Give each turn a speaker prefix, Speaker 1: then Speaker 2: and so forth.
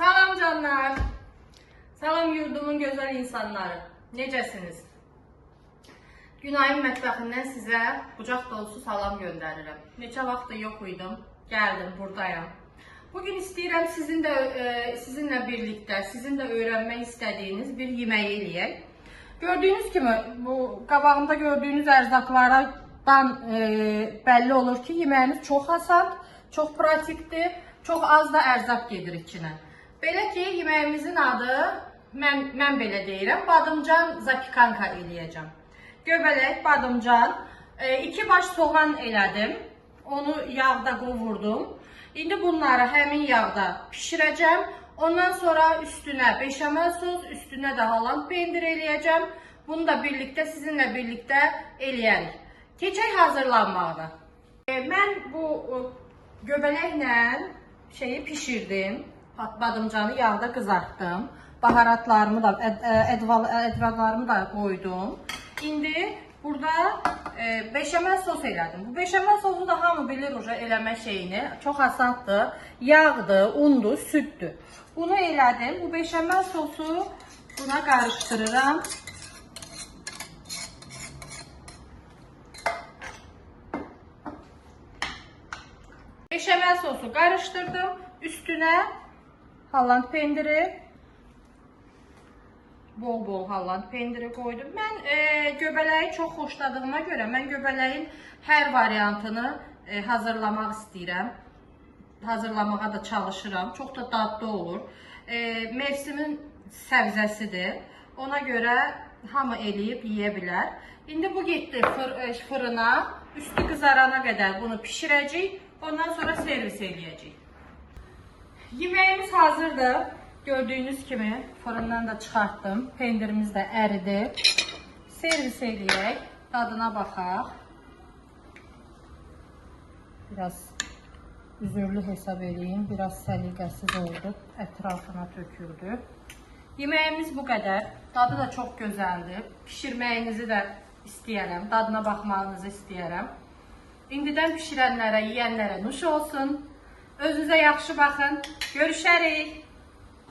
Speaker 1: Salam canlar. Salam yurdumun gözəl insanları. Necəsiniz? Günayın mətbəxindən sizə qucaq dolusu salam göndərirəm. Neçə vaxtdır yox idim, gəldim, buradayam. Bugün istəyirəm sizinlə birlikdə, sizin də öyrənmək istədiyiniz bir yeməyi eləyək. Gördüyünüz kimi, bu qabağımda gördüyünüz ərzaqlardan bəlli olur ki, yeməyimiz çox asan, çox pratikdir, çox az da ərzaq gedir içinə. Belə ki, yeməyimizin adı, mən belə deyirəm, badımcan zapikanka eləyəcəm. Göbələk, badımcan, 2 baş soğan elədim, onu yağda qovurdum. İndi bunları həmin yağda pişirəcəm. Ondan sonra üstünə beşamel sos, üstünə də Holland pendir eləyəcəm. Bunu da sizinlə birlikdə eləyərik. Keçək hazırlanmaqda. Mən bu göbələklə şeyi pişirdim. Badımcanı yağda qızartdım. Baharatlarımı da, ədvaqlarımı da koydum. İndi burada beşamel sos elədim. Bu beşamel sosu da hamı bilir eləmə şeyini. Çox asandır. Yağdır, undur, süddür. Bunu elədim. Bu beşamel sosu buna qarışdırıram. Beşamel sosu qarışdırdım. Üstünə Holland pendiri, bol Holland pendiri koydum. Mən göbələyi çox xoşladığıma görə mən göbələyin hər variantını hazırlamaq istəyirəm. Hazırlamağa da çalışıram. Çox da dadlı olur. Mevsimin səbzəsidir. Ona görə hamı eləyib yeyə bilər. İndi bu getdi fırına. Üstü qızarana qədər bunu pişirəcəyik. Ondan sonra servis eləyəcəyik. Yeməyimiz hazırdır. Gördüyünüz kimi fırından da çıxartdım. Pendirimiz də əridi. Servis eləyək. Dadına baxaq. Biraz üzürlü hesab edeyim. Biraz səliqəsiz oldu. Ətrafına töküldü. Yeməyimiz bu qədər. Dadı da çox gözəldir. Pişirməyinizi də istəyərəm. Dadına baxmağınızı istəyərəm. İndidən pişirənlərə, yeyənlərə nuş olsun. Özünüzə yaxşı baxın. Görüşərik.